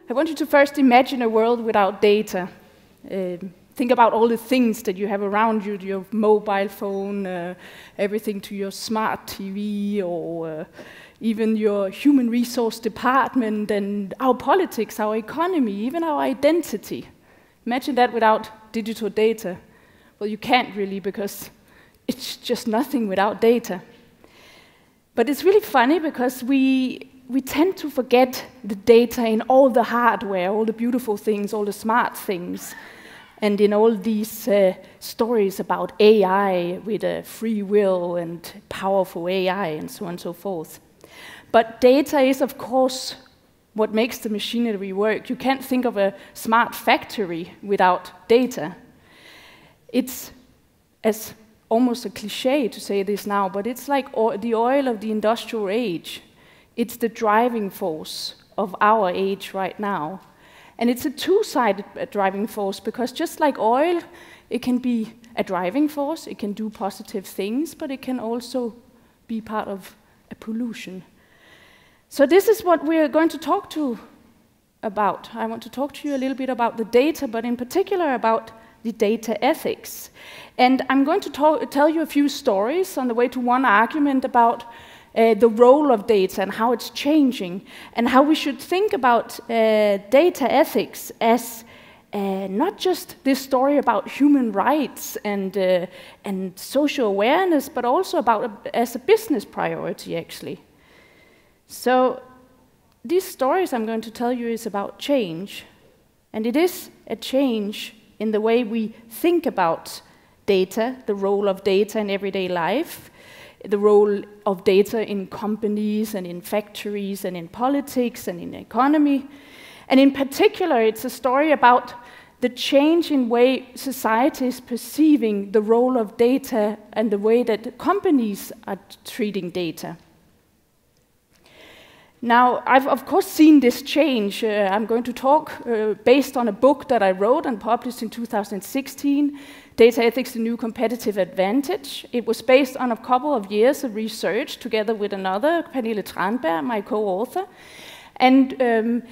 I want you to first imagine a world without data. Think about all the things that you have around you, your mobile phone, everything to your smart TV, or even your human resource department, and our politics, our economy, even our identity. Imagine that without digital data. Well, you can't really, because it's just nothing without data. But it's really funny because we tend to forget the data in all the hardware, all the beautiful things, all the smart things, and in all these stories about AI with a free will and powerful AI and so on and so forth. But data is, of course, what makes the machinery work. You can't think of a smart factory without data. It's almost a cliche to say this now, but it's like the oil of the industrial age. It's the driving force of our age right now. And it's a two-sided driving force, because just like oil, it can be a driving force, it can do positive things, but it can also be part of a pollution. So this is what we're going to talk about. I want to talk to you a little bit about the data, but in particular about the data ethics. And I'm going to tell you a few stories on the way to one argument about the role of data and how it's changing, and how we should think about data ethics as not just this story about human rights and social awareness, but also about as a business priority, actually. So these stories I'm going to tell you is about change, and it is a change in the way we think about data, the role of data in everyday life, the role of data in companies and in factories and in politics and in the economy. And in particular, it's a story about the change in way society is perceiving the role of data and the way that companies are treating data. Now, I've of course seen this change. I'm going to talk based on a book that I wrote and published in 2016, Data Ethics, the New Competitive Advantage. It was based on a couple of years of research together with another, Pernille Tranberg, my co-author. And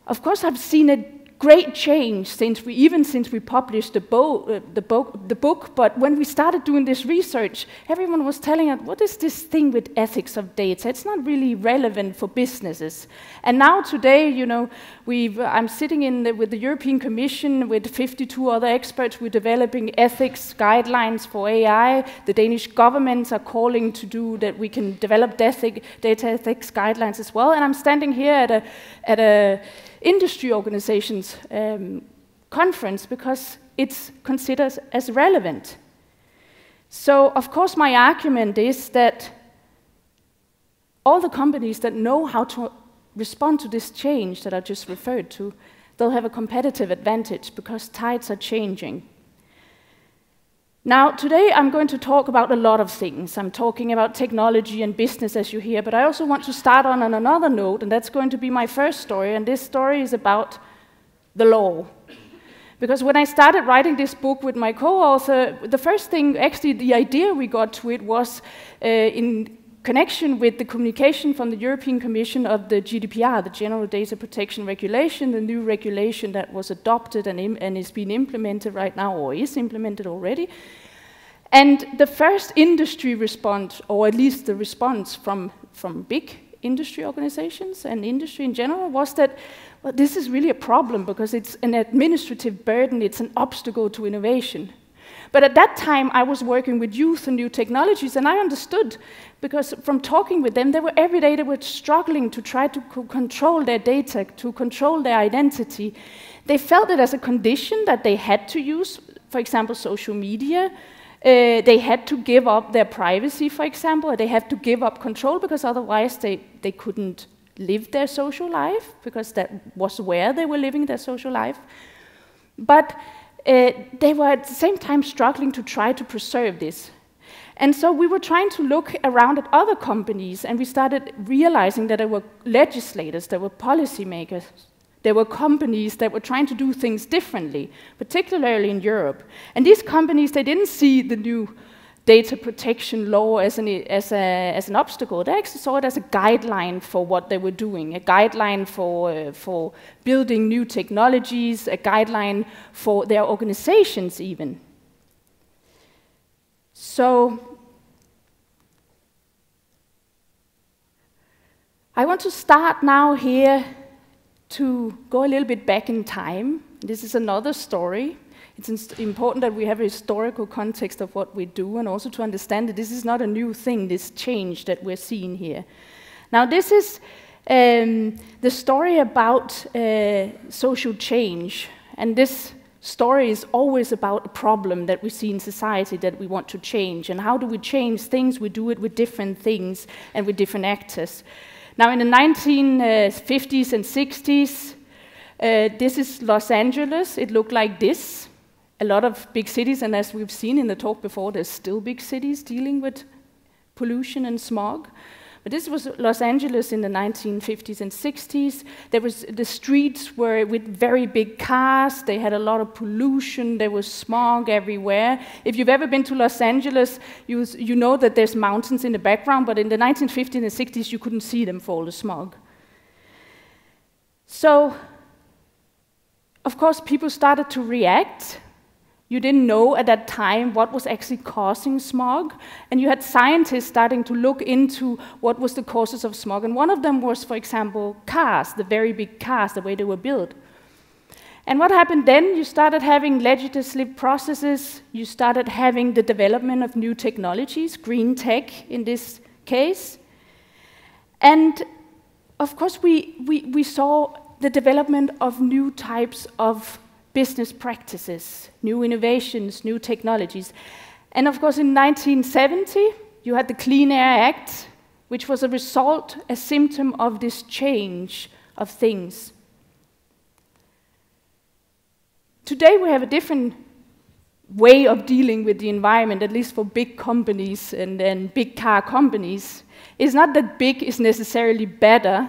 of course, I've seen a great change since we published the book. But when we started doing this research, everyone was telling us, what is this thing with ethics of data? It's not really relevant for businesses. And now today, you know, I'm sitting with the European Commission with 52 other experts. We're developing ethics guidelines for AI. The Danish governments are calling to do that. We can develop data ethics guidelines as well. And I'm standing here at a industry organizations conference because it's considered as relevant. So, of course, my argument is that all the companies that know how to respond to this change that I just referred to, they'll have a competitive advantage because tides are changing. Now, today I'm going to talk about a lot of things. I'm talking about technology and business, as you hear, but I also want to start on another note, and that's going to be my first story, and this story is about the law. Because when I started writing this book with my co-author, the first thing, actually the idea we got to it was in connection with the communication from the European Commission of the GDPR, the General Data Protection Regulation, the new regulation that was adopted and is being implemented right now, or is implemented already. And the first industry response, or at least the response from big industry organizations and industry in general, was that, well, this is really a problem because it's an administrative burden, it's an obstacle to innovation. But at that time, I was working with youth and new technologies, and I understood, because from talking with them, every day they were struggling to try to control their data, to control their identity. They felt it as a condition that they had to use, for example, social media. They had to give up their privacy, for example, or they had to give up control, because otherwise they couldn't live their social life, because that was where they were living their social life. But they were at the same time struggling to try to preserve this. And so we were trying to look around at other companies, and we started realizing that there were legislators, there were policymakers, there were companies that were trying to do things differently, particularly in Europe. And these companies, they didn't see the new data protection law as an obstacle. They actually saw it as a guideline for what they were doing, a guideline for building new technologies, a guideline for their organizations even. So I want to start now here to go a little bit back in time. This is another story. It's important that we have a historical context of what we do, and also to understand that this is not a new thing, this change that we're seeing here. Now, this is the story about social change, and this story is always about a problem that we see in society that we want to change, and how do we change things? We do it with different things and with different actors. Now, in the 1950s and 60s, this is Los Angeles. It looked like this. A lot of big cities, and as we've seen in the talk before, there's still big cities dealing with pollution and smog. But this was Los Angeles in the 1950s and 60s. The streets were with very big cars. They had a lot of pollution. There was smog everywhere. If you've ever been to Los Angeles, you know that there's mountains in the background, but in the 1950s and 60s, you couldn't see them for all the smog. So, of course, people started to react. You didn't know at that time what was actually causing smog, and you had scientists starting to look into what was the causes of smog, and one of them was, for example, cars, the very big cars, the way they were built. And what happened then? You started having legislative processes, you started having the development of new technologies, green tech in this case, and of course we saw the development of new types of business practices, new innovations, new technologies. And of course, in 1970, you had the Clean Air Act, which was a result, a symptom of this change of things. Today, we have a different way of dealing with the environment, at least for big companies and big car companies. It's not that big is necessarily better.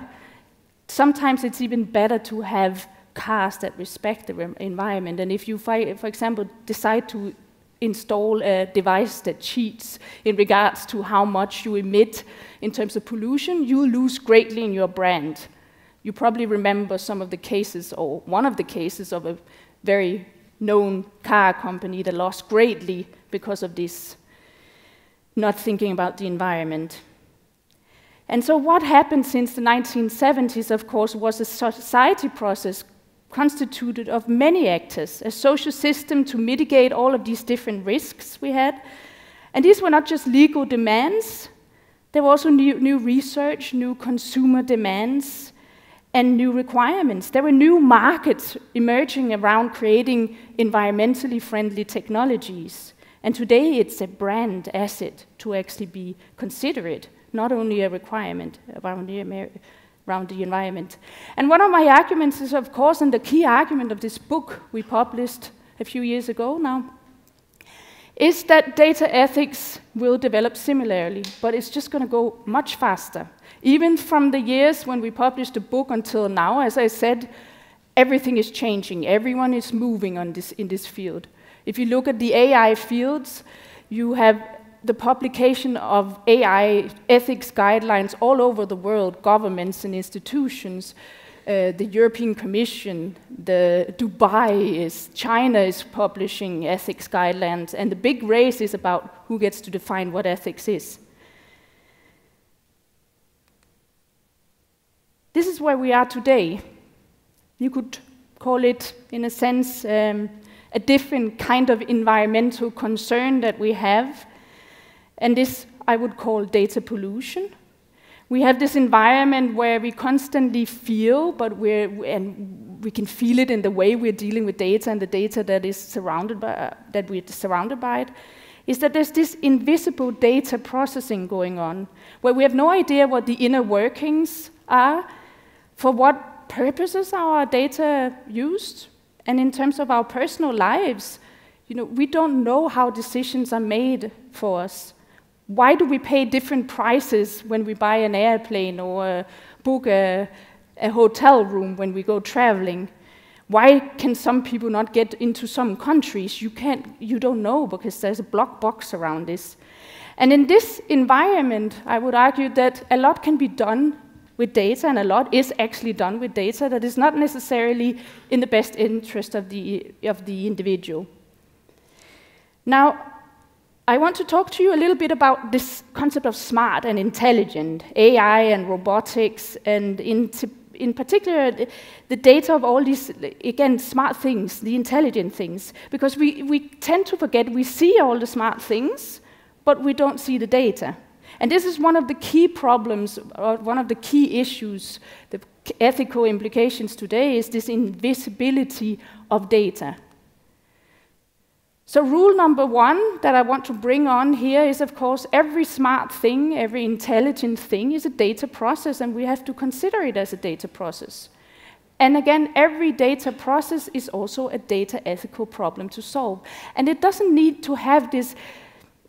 Sometimes it's even better to have cars that respect the environment. And if you, for example, decide to install a device that cheats in regards to how much you emit in terms of pollution, you lose greatly in your brand. You probably remember some of the cases, or one of the cases of a very known car company that lost greatly because of this, not thinking about the environment. And so what happened since the 1970s, of course, was a society process constituted of many actors, a social system to mitigate all of these different risks we had. And these were not just legal demands, there were also new research, new consumer demands, and new requirements. There were new markets emerging around creating environmentally friendly technologies. And today it's a brand asset to actually be considered, not only a requirement around the environment. And one of my arguments is, of course, and the key argument of this book we published a few years ago now, is that data ethics will develop similarly, but it's just going to go much faster. Even from the years when we published the book until now, as I said, everything is changing. Everyone is moving on in this field. If you look at the AI fields, you have the publication of AI ethics guidelines all over the world, governments and institutions, the European Commission, China is publishing ethics guidelines, and the big race is about who gets to define what ethics is. This is where we are today. You could call it, in a sense, a different kind of environmental concern that we have. And this I would call data pollution. We have this environment where we constantly feel, and we can feel it in the way we're dealing with data and the data that is surrounded by, that we're surrounded by it, is that there's this invisible data processing going on, where we have no idea what the inner workings are, for what purposes are our data used, and in terms of our personal lives, we don't know how decisions are made for us. Why do we pay different prices when we buy an airplane or book a hotel room when we go traveling? Why can some people not get into some countries? You don't know, because there's a black box around this. And in this environment, I would argue that a lot can be done with data, and a lot is actually done with data that is not necessarily in the best interest of the individual. Now, I want to talk to you a little bit about this concept of smart and intelligent, AI and robotics, and in particular, the data of all these, again, smart things, the intelligent things, because we tend to forget we see all the smart things, but we don't see the data. And this is one of the key problems, or one of the key issues, the ethical implications today, is this invisibility of data. So rule number one that I want to bring on here is, of course, every smart thing, every intelligent thing is a data process, and we have to consider it as a data process. And again, every data process is also a data ethical problem to solve. And it doesn't need to have this,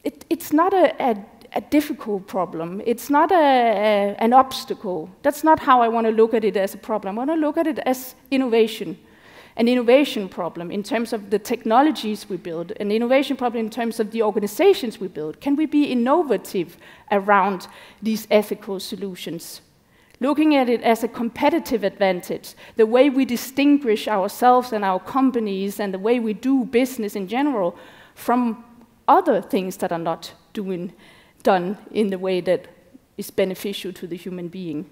it's not a difficult problem. It's not an obstacle. That's not how I want to look at it as a problem. I want to look at it as innovation. An innovation problem in terms of the technologies we build, an innovation problem in terms of the organizations we build. Can we be innovative around these ethical solutions? Looking at it as a competitive advantage, the way we distinguish ourselves and our companies and the way we do business in general from other things that are not done in the way that is beneficial to the human being.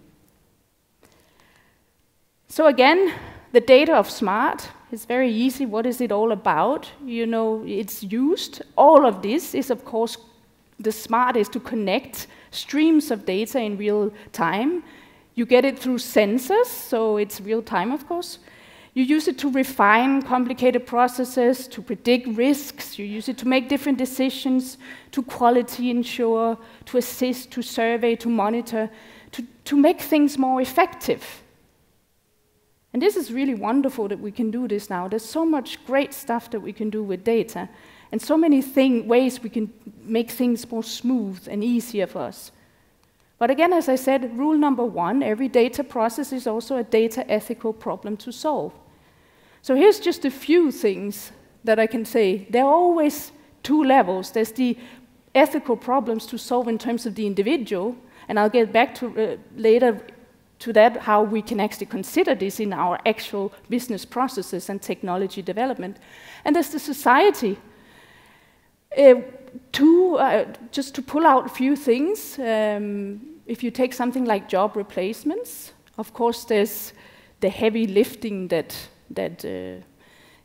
So again, the data of smart is very easy. What is it all about? You know, it's used. All of this is, of course, the smart is to connect streams of data in real time. You get it through sensors, so it's real time, of course. You use it to refine complicated processes, to predict risks. You use it to make different decisions, to quality ensure, to assist, to survey, to monitor, to make things more effective. And this is really wonderful that we can do this now. There's so much great stuff that we can do with data, and so many ways we can make things more smooth and easier for us. But again, as I said, rule number one, every data process is also a data ethical problem to solve. So here's just a few things that I can say. There are always two levels. There's the ethical problems to solve in terms of the individual, and I'll get back to later to that, how we can actually consider this in our actual business processes and technology development. And there's the society. Just to pull out a few things, if you take something like job replacements, of course there's the heavy lifting that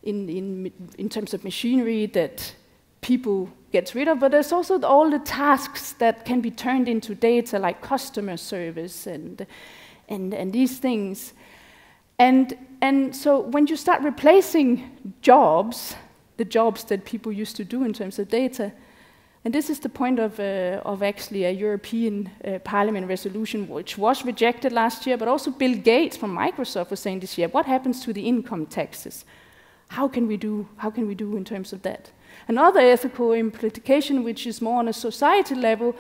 in terms of machinery that people get rid of, but there's also all the tasks that can be turned into data, like customer service and these things. And so when you start replacing jobs, the jobs that people used to do in terms of data, and this is the point of actually a European Parliament resolution, which was rejected last year, but also Bill Gates from Microsoft was saying this year, what happens to the income taxes? How can we do in terms of that? Another ethical implication, which is more on a society level,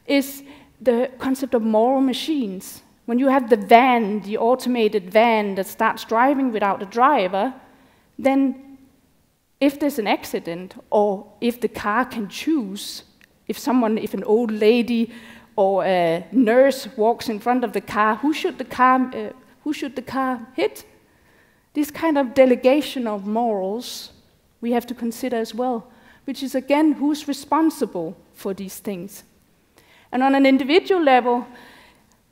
is the concept of moral machines. When you have the van, the automated van that starts driving without a driver, then if there's an accident, or if the car can choose, if an old lady or a nurse walks in front of the car, who should the car hit? This kind of delegation of morals we have to consider as well, which is again, who's responsible for these things? And on an individual level,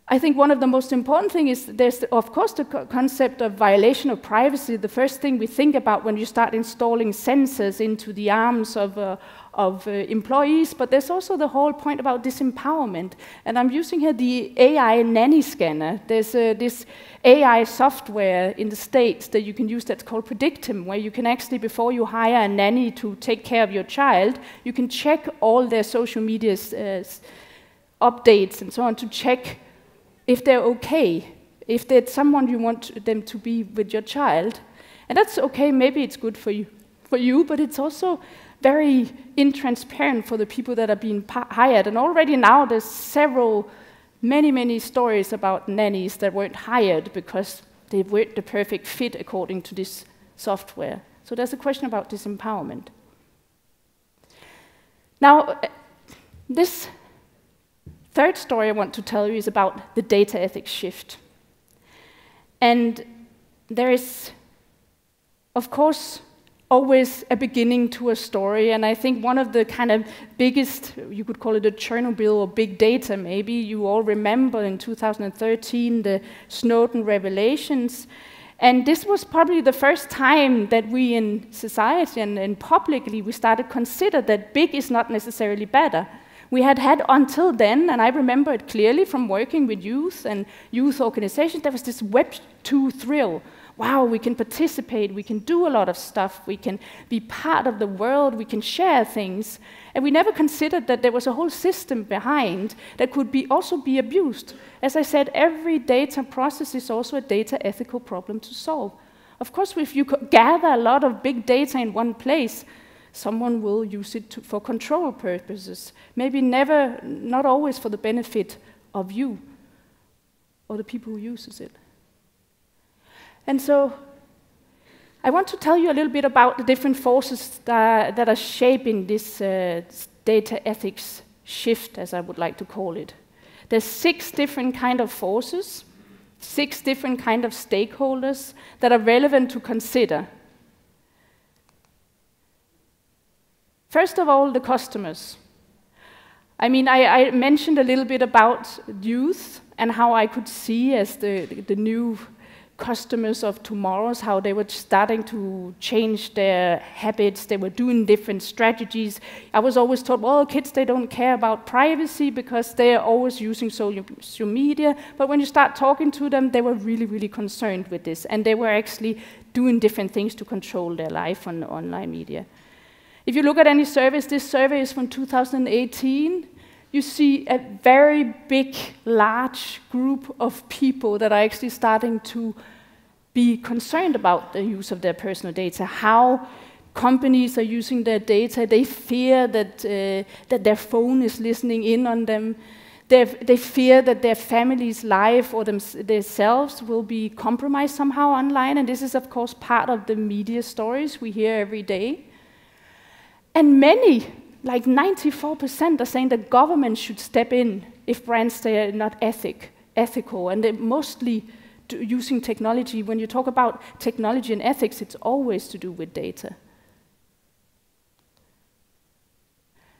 I think one of the most important things is there's, of course, the concept of violation of privacy, the first thing we think about when you start installing sensors into the arms of employees, but there's also the whole point about disempowerment. And I'm using here the AI nanny scanner. There's this AI software in the States that you can use that's called Predictim, where you can actually, before you hire a nanny to take care of your child, you can check all their social media updates and so on to check if they're okay, if there's someone you want them to be with your child. And that's okay, maybe it's good for you, but it's also very intransparent for the people that are being hired. And already now there's many stories about nannies that weren't hired because the perfect fit according to this software. So there's a question about disempowerment. Now, this third story I want to tell you is about the data ethics shift. And there is, of course, always a beginning to a story, and I think one of the kind of biggest, you could call it a Chernobyl or big data maybe, you all remember in 2013 the Snowden revelations, and this was probably the first time that we in society and publicly we started to consider that big is not necessarily better. We had until then, and I remember it clearly from working with youth and youth organizations, there was this Web 2 thrill. Wow, we can participate, we can do a lot of stuff, we can be part of the world, we can share things. And we never considered that there was a whole system behind that could also be abused. As I said, every data process is also a data ethical problem to solve. Of course, if you gather a lot of big data in one place, someone will use it for control purposes. Maybe not always for the benefit of you or the people who uses it. And so I want to tell you a little bit about the different forces that are shaping this data ethics shift, as I would like to call it. There's 6 different kind of forces, 6 different kind of stakeholders that are relevant to consider. First of all, the customers. I mean, I mentioned a little bit about youth and how I could see as the new customers of tomorrow's, how they were starting to change their habits, they were doing different strategies. I was always told, well, kids, they don't care about privacy because they're always using social media, but when you start talking to them, they were really, really concerned with this, and they were actually doing different things to control their life on online media. If you look at any surveys, this survey is from 2018, you see a very big, large group of people that are actually starting to be concerned about the use of their personal data, how companies are using their data. They fear that their phone is listening in on them. They fear that their family's life or themselves will be compromised somehow online, and this is, of course, part of the media stories we hear every day. And many, like 94%, are saying that government should step in if brands say are not ethical, and they're mostly using technology. When you talk about technology and ethics, it's always to do with data.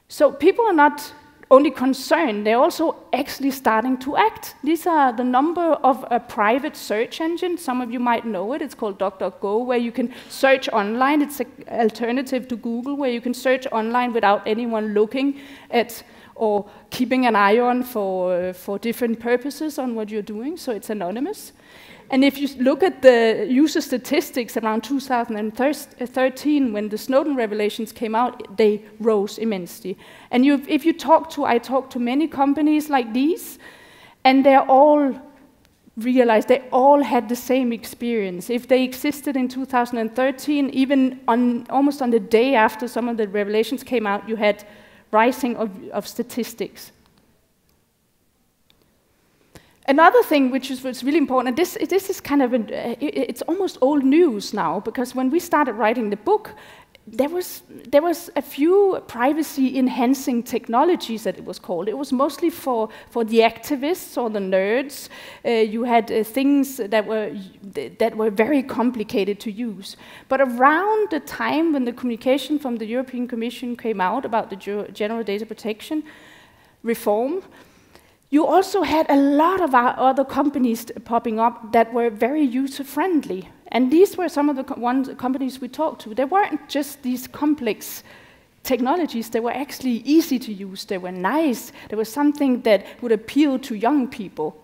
So people are not only concerned, they're also actually starting to act. These are the number of a private search engine. Some of you might know it. It's called DuckDuckGo, where you can search online. It's an alternative to Google, where you can search online without anyone looking at or keeping an eye on for different purposes on what you're doing, so it's anonymous. And if you look at the user statistics around 2013, when the Snowden revelations came out, they rose immensely. And I talked to many companies like these, and they all realized they all had the same experience. If they existed in 2013, even almost on the day after some of the revelations came out, you had rising of statistics. Another thing which is really important, and this is kind of, it's almost old news now, because when we started writing the book, there was a few privacy-enhancing technologies that it was called. It was mostly for the activists or the nerds. You had things that were very complicated to use. But around the time when the communication from the European Commission came out about the General Data Protection Reform, you also had a lot of other companies popping up that were very user-friendly. And these were some of the companies we talked to. They weren't just these complex technologies. They were actually easy to use. They were nice. There was something that would appeal to young people.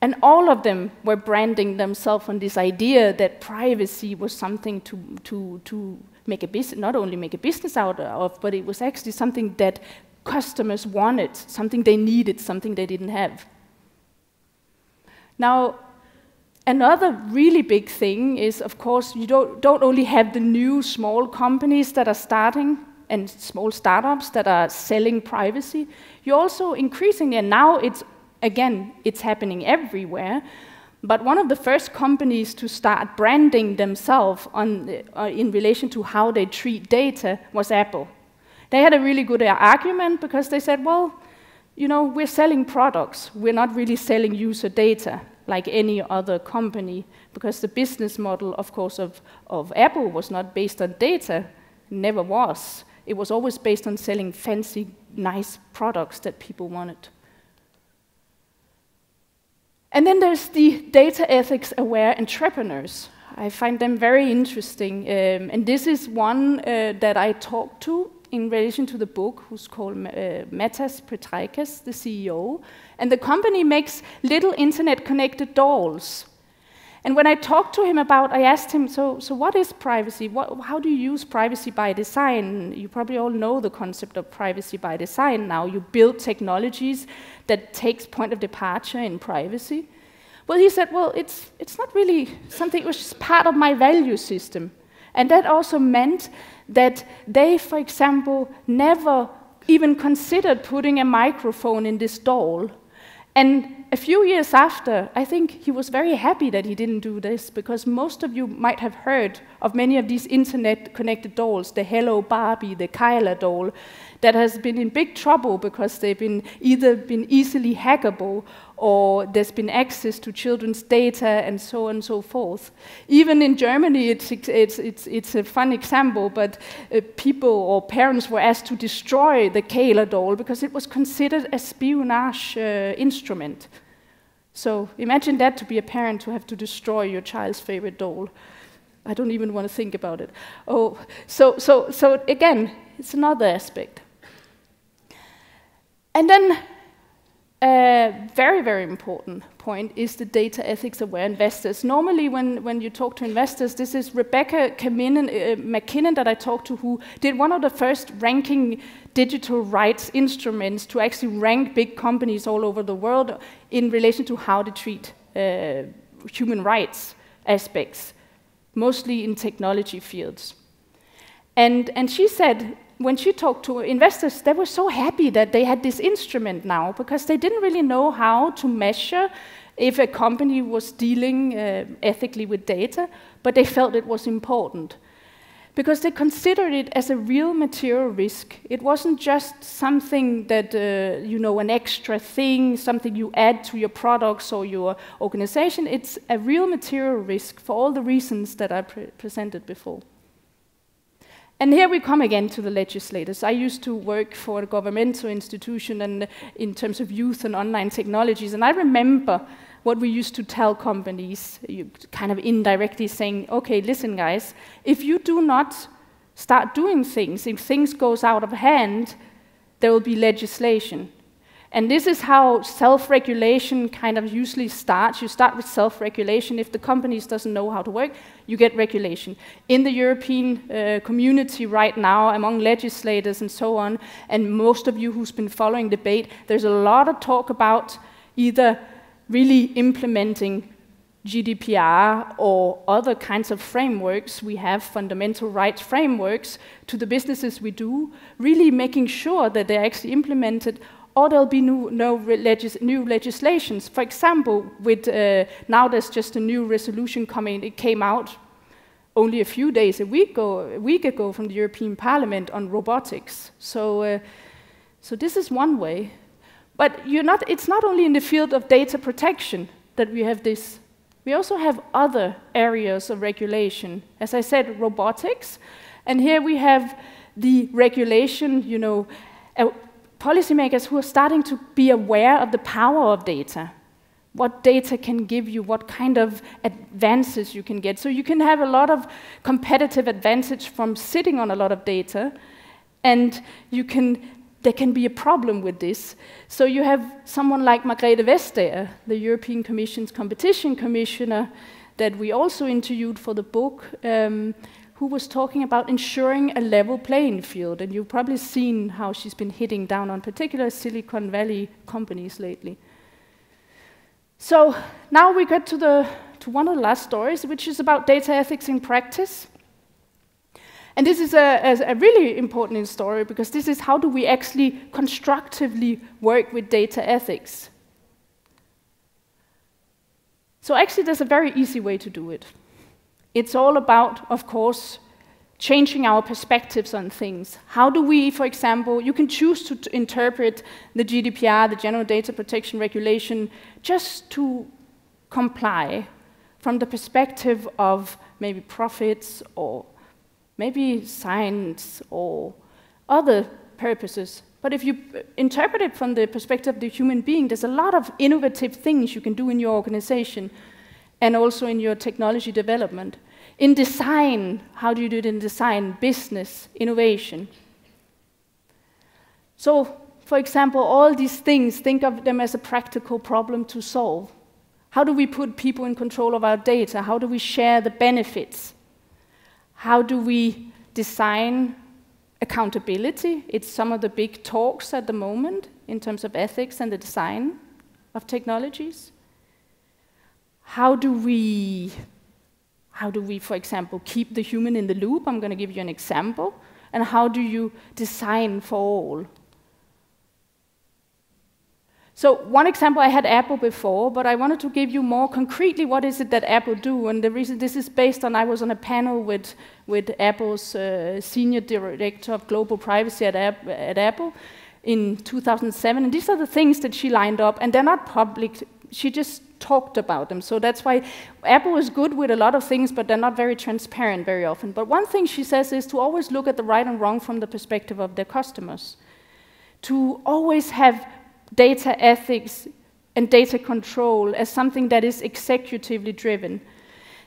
And all of them were branding themselves on this idea that privacy was something to make a business, not only make a business out of, but it was actually something that customers wanted, something they needed, something they didn't have. Now, another really big thing is, of course, you don't only have the new small companies that are starting and small startups that are selling privacy. You also increasingly, and now it's happening everywhere, But one of the first companies to start branding themselves in relation to how they treat data was Apple. They had a really good argument because they said, well, you know, we're selling products. We're not really selling user data like any other company, because the business model, of course, of Apple was not based on data, never was. It was always based on selling fancy, nice products that people wanted. And then there's the data ethics aware entrepreneurs. I find them very interesting, and this is one that I talked to in relation to the book, who's called Matas Petrakis, the CEO. And the company makes little internet-connected dolls. And when I talked to him I asked him, so what is privacy? How do you use privacy by design? You probably all know the concept of privacy by design now. You build technologies that takes point of departure in privacy. Well, he said, well, it's not really something, it was just part of my value system. And that also meant that they, for example, never even considered putting a microphone in this doll. And a few years after, I think he was very happy that he didn't do this, because most of you might have heard of many of these internet-connected dolls, the Hello Barbie, the Kyla doll, that has been in big trouble because they've either been easily hackable, or there's been access to children's data, and so on and so forth. Even in Germany, it's a fun example, but people or parents were asked to destroy the Kyla doll because it was considered a espionage instrument. So imagine that, to be a parent, to have to destroy your child's favorite doll. I don't even want to think about it. Oh, so again, it's another aspect. And then a very, very important point is the data ethics aware investors. Normally, when you talk to investors, this is Rebecca McKinnon that I talked to, who did one of the first ranking digital rights instruments to actually rank big companies all over the world in relation to how they treat human rights aspects, mostly in technology fields. And she said, when she talked to investors, they were so happy that they had this instrument now, because they didn't really know how to measure if a company was dealing ethically with data, but they felt it was important, because they considered it as a real material risk. It wasn't just something that, you know, an extra thing, something you add to your products or your organization. It's a real material risk for all the reasons that I presented before. And here we come again to the legislators. I used to work for a governmental institution and in terms of youth and online technologies, and I remember what we used to tell companies, kind of indirectly saying, okay, listen guys, if you do not start doing things, if things goes out of hand, there will be legislation. And this is how self-regulation kind of usually starts. You start with self-regulation. If the companies doesn't know how to work, you get regulation. In the European community right now, among legislators and so on, and most of you who's been following debate, there's a lot of talk about either really implementing GDPR or other kinds of frameworks. We have fundamental rights frameworks to the businesses we do, really making sure that they're actually implemented, or there'll be new legislations. For example, with now there's just a new resolution coming. It came out only a few days, a week ago from the European Parliament on robotics. So this is one way. But it's not only in the field of data protection that we have this. We also have other areas of regulation. As I said, robotics. And here we have the regulation, you know, policymakers who are starting to be aware of the power of data, what data can give you, what kind of advances you can get. So you can have a lot of competitive advantage from sitting on a lot of data, and there can be a problem with this. So you have someone like Margrethe Vestager, the European Commission's competition commissioner, that we also interviewed for the book, who was talking about ensuring a level playing field. And you've probably seen how she's been hitting down on particular Silicon Valley companies lately. So now we get to one of the last stories, which is about data ethics in practice. And this is a really important story, because this is how do we actually constructively work with data ethics. So actually, there's a very easy way to do it. It's all about, of course, changing our perspectives on things. How do we, for example, you can choose to interpret the GDPR, the General Data Protection Regulation, just to comply from the perspective of maybe profits or maybe science or other purposes. But if you interpret it from the perspective of the human being, there's a lot of innovative things you can do in your organization and also in your technology development. In design, how do you do it in design? Business, innovation. So, for example, all these things, think of them as a practical problem to solve. How do we put people in control of our data? How do we share the benefits? How do we design accountability? It's some of the big talks at the moment in terms of ethics and the design of technologies. How do we, for example, keep the human in the loop? I'm going to give you an example. And how do you design for all? So one example, I had Apple before, but I wanted to give you more concretely what is it that Apple do. And the reason this is based on, I was on a panel with Apple's senior director of global privacy at Apple in 2007. And these are the things that she lined up, and they're not public. She just talked about them. So that's why Apple is good with a lot of things, but they're not very transparent very often. But one thing she says is to always look at the right and wrong from the perspective of their customers. To always have data ethics and data control as something that is executively driven.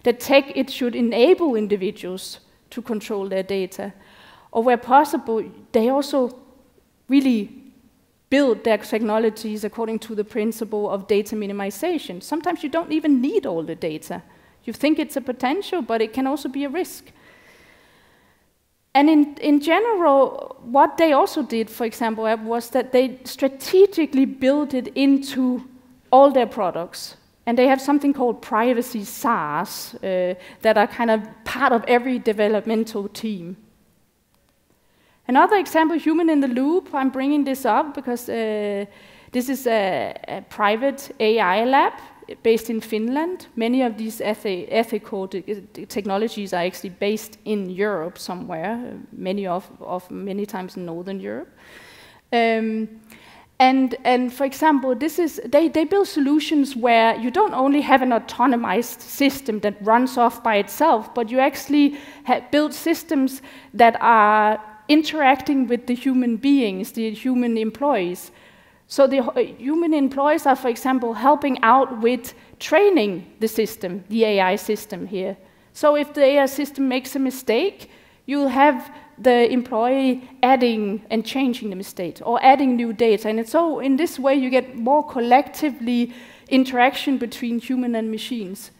That tech, it should enable individuals to control their data. Or where possible, they also really build their technologies according to the principle of data minimization. Sometimes you don't even need all the data. You think it's a potential, but it can also be a risk. And in general, what they also did, for example, was that they strategically built it into all their products. And they have something called privacy SaaS that are kind of part of every developmental team. Another example, human in the loop, I'm bringing this up because this is a private AI lab based in Finland. Many of these ethical technologies are actually based in Europe somewhere, many times in Northern Europe. And for example, they build solutions where you don't only have an autonomized system that runs off by itself, but you actually build systems that are interacting with the human beings, the human employees. So the human employees are, for example, helping out with training the system, the AI system here. So if the AI system makes a mistake, you'll have the employee adding and changing the mistake, or adding new data. And so in this way, you get more collectively interaction between human and machines.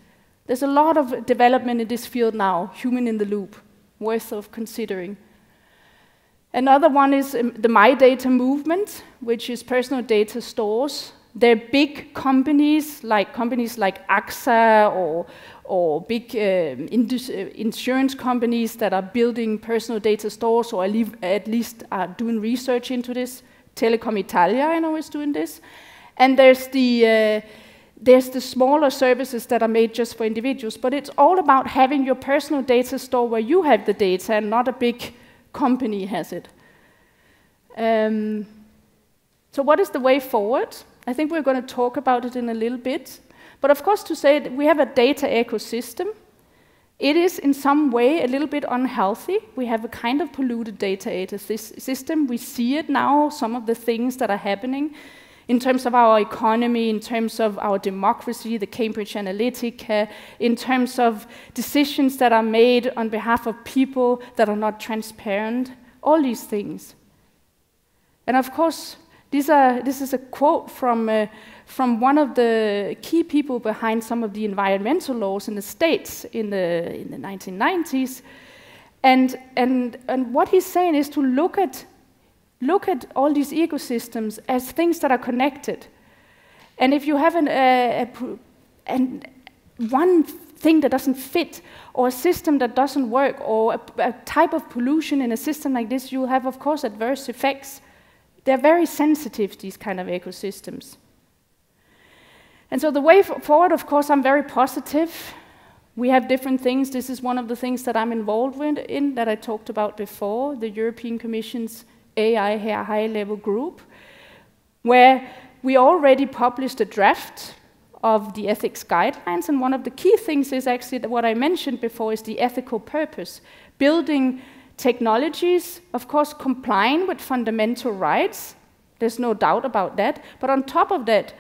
There's a lot of development in this field now, human in the loop, worth of considering. Another one is the My Data movement, which is personal data stores. They're big companies like AXA or big insurance companies that are building personal data stores, or at least are doing research into this. Telecom Italia, I know, is doing this. And there's the smaller services that are made just for individuals, but it's all about having your personal data store where you have the data and not a big company has it. So what is the way forward? I think we're going to talk about it in a little bit. But of course, to say that we have a data ecosystem, it is in some way a little bit unhealthy. We have a kind of polluted data system. We see it now, some of the things that are happening in terms of our economy, in terms of our democracy, the Cambridge Analytica, in terms of decisions that are made on behalf of people that are not transparent, all these things. And of course, this is a quote from one of the key people behind some of the environmental laws in the States in the 1990s. And what he's saying is to look at all these ecosystems as things that are connected. And if you have one thing that doesn't fit, or a system that doesn't work, or a type of pollution in a system like this, you have, of course, adverse effects. They're very sensitive, these kind of ecosystems. And so the way forward, of course, I'm very positive. We have different things. This is one of the things that I'm involved in that I talked about before, the European Commission's AI high-level group, where we already published a draft of the ethics guidelines, and one of the key things is actually that what I mentioned before is the ethical purpose, building technologies, of course, complying with fundamental rights. There's no doubt about that. But on top of that,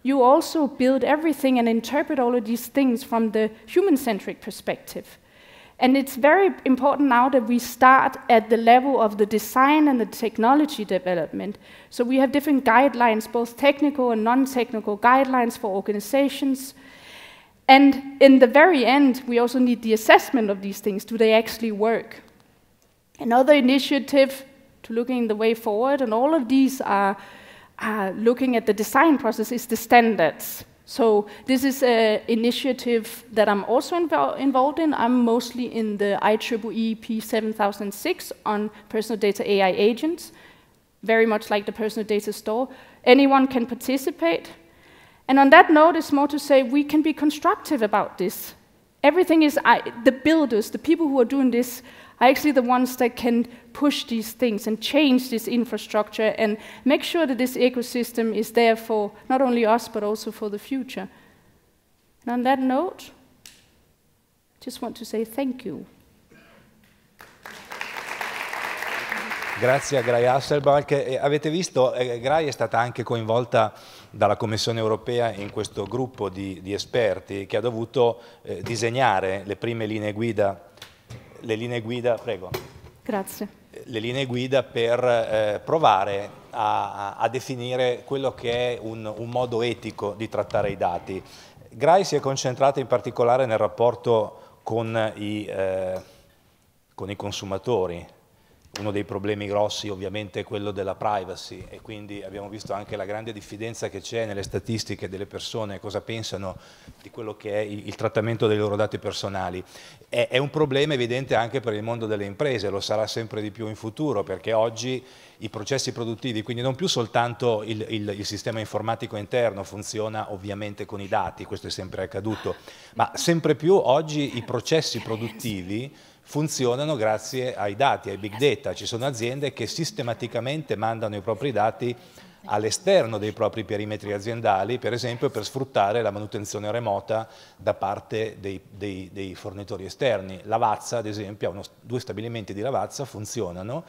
you also build everything and interpret all of these things from the human-centric perspective. And it's very important now that we start at the level of the design and the technology development. So we have different guidelines, both technical and non-technical guidelines for organizations. And in the very end, we also need the assessment of these things. Do they actually work? Another initiative to looking the way forward, and all of these are looking at the design process, is the standards. So this is an initiative that I'm also involved in. I'm mostly in the IEEE P7006 on personal data AI agents, very much like the personal data store. Anyone can participate. And on that note, it's more to say we can be constructive about this. Everything is, the builders, the people who are doing this, are actually the ones that can push these things and change this infrastructure and make sure that this ecosystem is there for not only us, but also for the future. And on that note, I just want to say thank you. Grazie a Gry Hasselbalch. Avete visto, Gry è stata anche coinvolta dalla Commissione Europea in questo gruppo di esperti che ha dovuto disegnare le prime linee guida. Le linee guida, prego. Grazie. Le linee guida per provare a definire quello che è un modo etico di trattare i dati. Gry si è concentrata in particolare nel rapporto con i consumatori. Uno dei problemi grossi ovviamente è quello della privacy, e quindi abbiamo visto anche la grande diffidenza che c'è nelle statistiche delle persone, cosa pensano di quello che è il trattamento dei loro dati personali. È un problema evidente anche per il mondo delle imprese, lo sarà sempre di più in futuro, perché oggi i processi produttivi, quindi non più soltanto il sistema informatico interno funziona ovviamente con i dati, questo è sempre accaduto, ma sempre più oggi i processi produttivi funzionano grazie ai dati, ai big data. Ci sono aziende che sistematicamente mandano i propri dati all'esterno dei propri perimetri aziendali, per esempio per sfruttare la manutenzione remota da parte dei fornitori esterni. Lavazza, ad esempio, due stabilimenti di Lavazza funzionano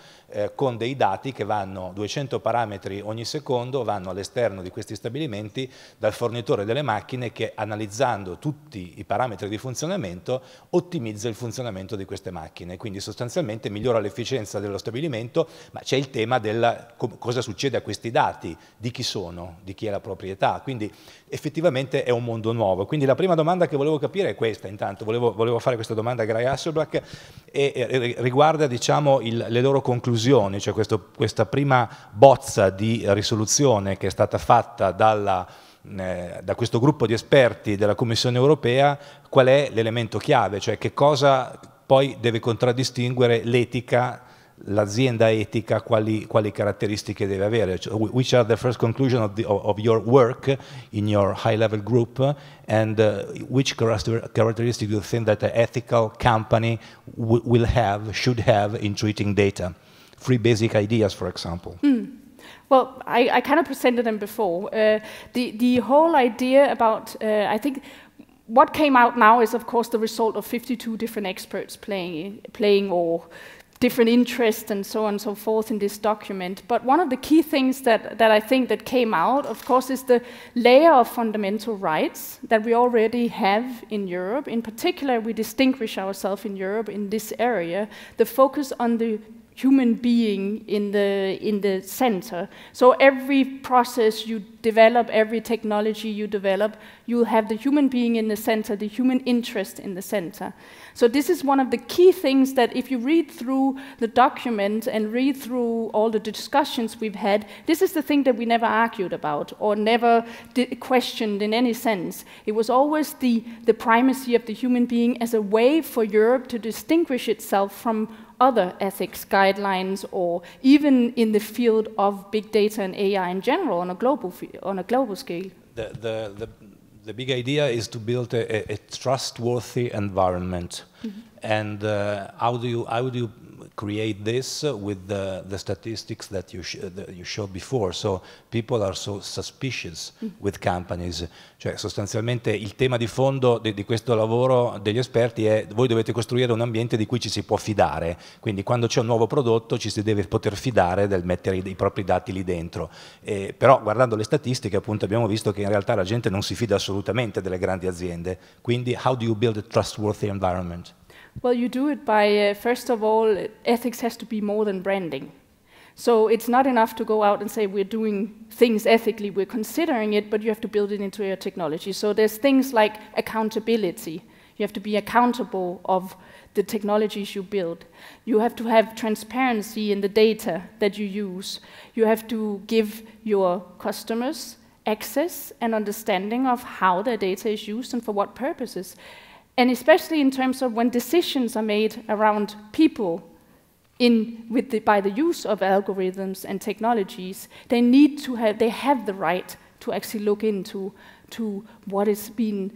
con dei dati che vanno, 200 parametri ogni secondo, vanno all'esterno di questi stabilimenti dal fornitore delle macchine che, analizzando tutti i parametri di funzionamento, ottimizza il funzionamento di queste macchine. Quindi sostanzialmente migliora l'efficienza dello stabilimento, ma c'è il tema del cosa succede a questi dati, di chi sono, di chi è la proprietà, quindi effettivamente è un mondo nuovo. Quindi la prima domanda che volevo capire è questa, intanto volevo fare questa domanda a Gry Hasselbalch e riguarda, diciamo, le loro conclusioni, cioè questa prima bozza di risoluzione che è stata fatta da questo gruppo di esperti della Commissione Europea. Qual è l'elemento chiave, cioè che cosa poi deve contraddistinguere l'etica, l'azienda etica, quali caratteristiche deve avere? Which are the first conclusion of your work in your high-level group, and which characteristics do you think that an ethical company should have in treating data? 3 basic ideas, for example. Well, I kind of presented them before. The whole idea about, I think, what came out now is, of course, the result of 52 different experts playing or different interests and so on and so forth in this document. But one of the key things that I think that came out, of course, is the layer of fundamental rights that we already have in Europe. In particular, we distinguish ourselves in Europe in this area, the focus on the human being in the center. So every process you develop, every technology you develop, you have the human being in the center, the human interest in the center. So this is one of the key things that if you read through the document and read through all the discussions we've had, this is the thing that we never argued about or never questioned in any sense. It was always the primacy of the human being as a way for Europe to distinguish itself from other ethics guidelines, or even in the field of big data and AI in general on a global scale. The big idea is to build a trustworthy environment. And how do you create this with the statistics that you showed before? So people are so suspicious with companies. Cioè sostanzialmente il tema di fondo di questo lavoro degli esperti è: voi dovete costruire un ambiente di cui ci si può fidare, quindi quando c'è un nuovo prodotto ci si deve poter fidare del mettere i propri dati lì dentro. Però guardando le statistiche appunto abbiamo visto che in realtà la gente non si fida assolutamente delle grandi aziende. Quindi how do you build a trustworthy environment? Well, you do it by, first of all, ethics has to be more than branding. So it's not enough to go out and say we're doing things ethically, we're considering it, but you have to build it into your technology. So there's things like accountability. You have to be accountable of the technologies you build. You have to have transparency in the data that you use. You have to give your customers access and understanding of how their data is used and for what purposes. And especially in terms of when decisions are made around people by the use of algorithms and technologies, they have the right to actually look into what is being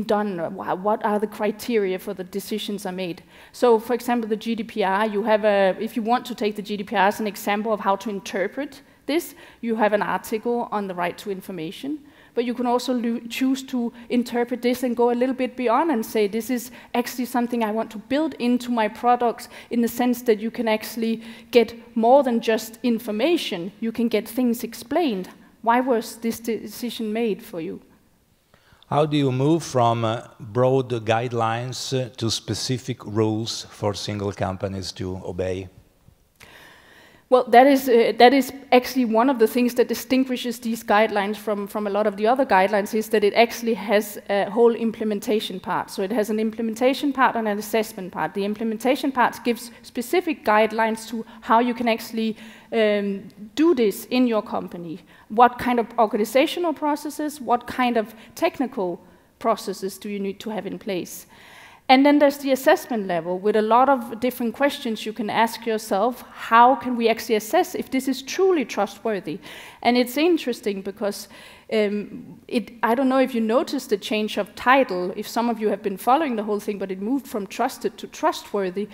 done, what are the criteria for the decisions are made. So, for example, the GDPR, if you want to take the GDPR as an example of how to interpret this, you have an article on the right to information. But you can also choose to interpret this and go a little bit beyond and say, this is actually something I want to build into my products, in the sense that you can actually get more than just information. You can get things explained. Why was this decision made for you? How do you move from broad guidelines to specific rules for single companies to obey? Well, that is actually one of the things that distinguishes these guidelines from a lot of the other guidelines, is that it actually has a whole implementation part. So it has an implementation part and an assessment part. The implementation part gives specific guidelines to how you can actually do this in your company. What kind of organizational processes, what kind of technical processes do you need to have in place? And then there's the assessment level with a lot of different questions you can ask yourself. How can we actually assess if this is truly trustworthy? And it's interesting because I don't know if you noticed the change of title, if some of you have been following the whole thing, but it moved from trusted to trustworthy,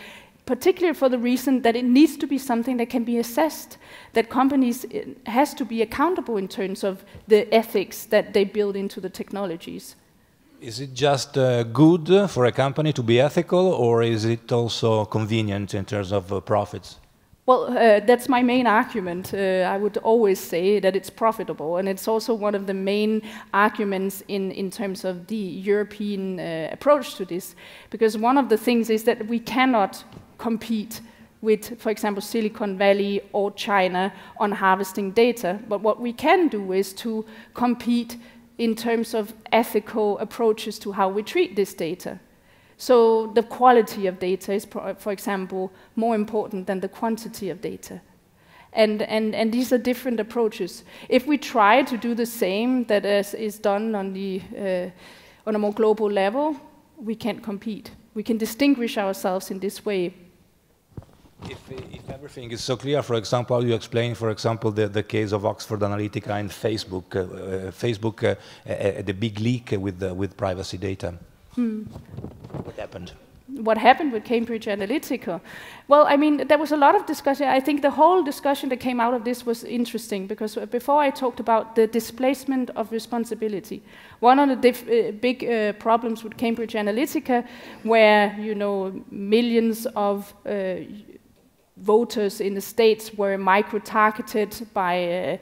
particularly for the reason that it needs to be something that can be assessed, that companies has to be accountable in terms of the ethics that they build into the technologies. Is it just good for a company to be ethical, or is it also convenient in terms of profits? Well, that's my main argument. I would always say that it's profitable, and it's also one of the main arguments in terms of the European approach to this, because one of the things is that we cannot compete with, for example, Silicon Valley or China on harvesting data, but what we can do is to compete in terms of ethical approaches to how we treat this data. So the quality of data is, for example, more important than the quantity of data. And these are different approaches. If we try to do the same that is done on a more global level, we can't compete. We can distinguish ourselves in this way. If everything is so clear, for example, you explain, for example, the case of Oxford Analytica and Facebook. Facebook had a big leak with privacy data. What happened? What happened with Cambridge Analytica? Well, I mean, there was a lot of discussion. I think the whole discussion that came out of this was interesting, because before I talked about the displacement of responsibility. One of the big problems with Cambridge Analytica, where, you know, millions of voters in the States were micro-targeted by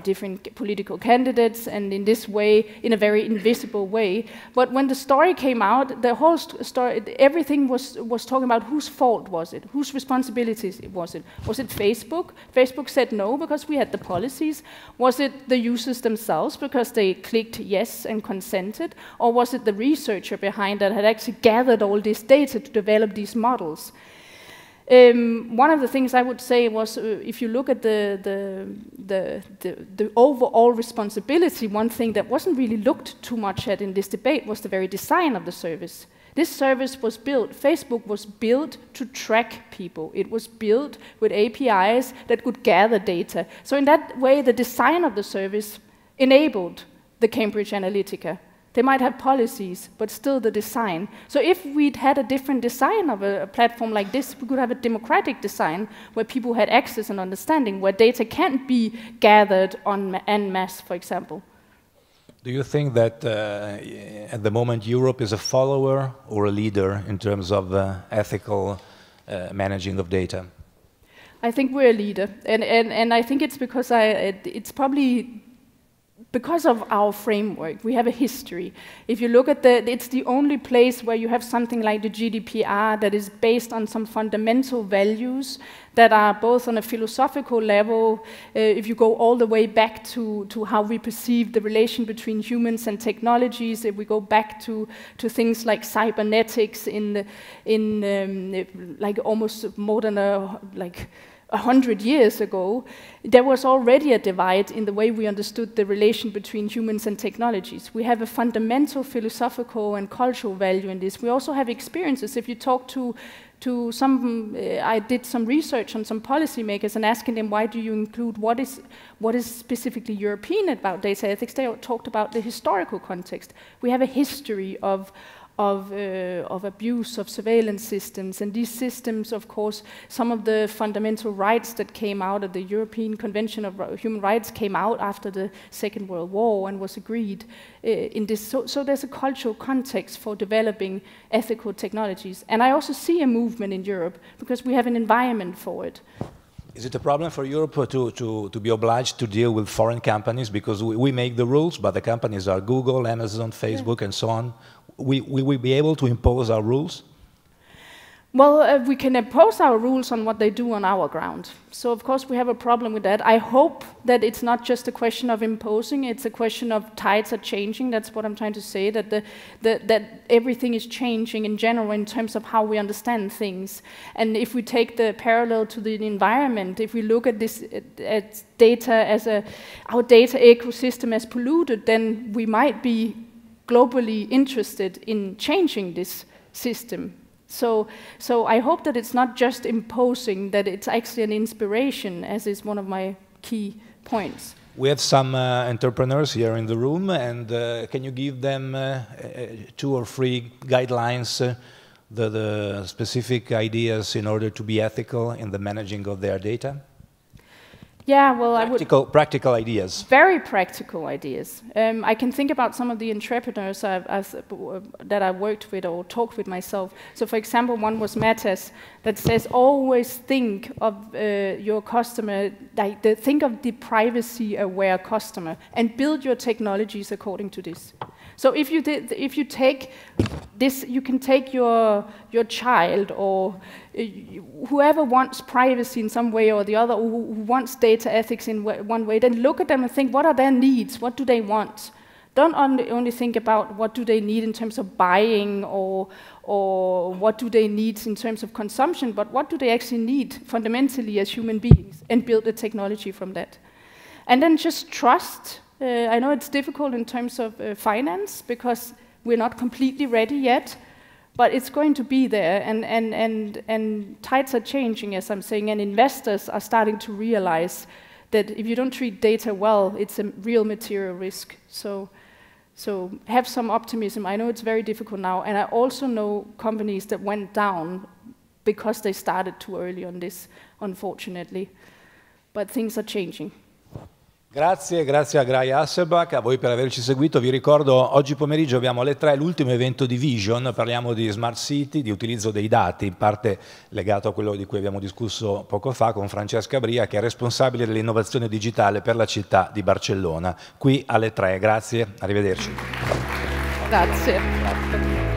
different political candidates, and in this way, in a very invisible way. But when the story came out, the whole story, everything was talking about whose fault was it, whose responsibilities was it. Was it Facebook? Facebook said no because we had the policies. Was it the users themselves because they clicked yes and consented? Or was it the researcher behind that had actually gathered all this data to develop these models? One of the things I would say was, if you look at the overall responsibility, one thing that wasn't really looked too much at in this debate was the very design of the service. This service was built, Facebook was built to track people. It was built with APIs that could gather data. So in that way, the design of the service enabled the Cambridge Analytica. They might have policies, but still the design. So if we'd had a different design of a platform like this, we could have a democratic design where people had access and understanding, where data can't be gathered en masse, for example. Do you think that at the moment Europe is a follower or a leader in terms of ethical managing of data? I think we're a leader, and I think it's because it's probably because of our framework. We have a history. If you look at it's the only place where you have something like the GDPR that is based on some fundamental values that are both on a philosophical level, if you go all the way back to how we perceive the relation between humans and technologies, if we go back to things like cybernetics in like almost more than 100 years ago, there was already a divide in the way we understood the relation between humans and technologies. We have a fundamental philosophical and cultural value in this. We also have experiences. If you talk to some, I did some research on some policymakers and asking them, why do you include what is specifically European about data ethics? They talked about the historical context. We have a history of abuse of surveillance systems, and these systems, of course, some of the fundamental rights that came out of the European Convention of Human Rights came out after the Second World War and was agreed in this. So there's a cultural context for developing ethical technologies, and I also see a movement in Europe because we have an environment for it. Is it a problem for Europe to be obliged to deal with foreign companies? Because we make the rules, but the companies are Google, Amazon, Facebook, and so on. Will we be able to impose our rules? Well, we can impose our rules on what they do on our ground. So, of course, we have a problem with that. I hope that it's not just a question of imposing, it's a question of tides are changing. That's what I'm trying to say, that everything is changing in general in terms of how we understand things. And if we take the parallel to the environment, if we look at this at data as our data ecosystem as polluted, then we might be globally interested in changing this system. So I hope that it's not just imposing, that it's actually an inspiration, as is one of my key points. We have some entrepreneurs here in the room, and can you give them 2 or 3 guidelines, the specific ideas in order to be ethical in the managing of their data? Yeah, well, practical ideas. Very practical ideas. I can think about some of the entrepreneurs that I worked with or talked with myself. So, for example, one was Matas that says always think of your customer, think of the privacy-aware customer, and build your technologies according to this. So, if you take this, you can take your child or whoever wants privacy in some way or the other, or who wants data ethics in one way, then look at them and think, what are their needs? What do they want? Don't only think about what do they need in terms of buying or what do they need in terms of consumption, but what do they actually need fundamentally as human beings, and build the technology from that. And then just trust. I know it's difficult in terms of finance because we're not completely ready yet, but it's going to be there, and tides are changing, as I'm saying, and investors are starting to realize that if you don't treat data well, it's a real material risk. So have some optimism. I know it's very difficult now, and I also know companies that went down because they started too early on this, unfortunately. But things are changing. Grazie a Gry Hasselbalch, a voi per averci seguito. Vi ricordo, oggi pomeriggio abbiamo alle 3 l'ultimo evento di Vision, parliamo di Smart City, di utilizzo dei dati, in parte legato a quello di cui abbiamo discusso poco fa con Francesca Bria, che è responsabile dell'innovazione digitale per la città di Barcellona. Qui alle 3, grazie, arrivederci. Grazie.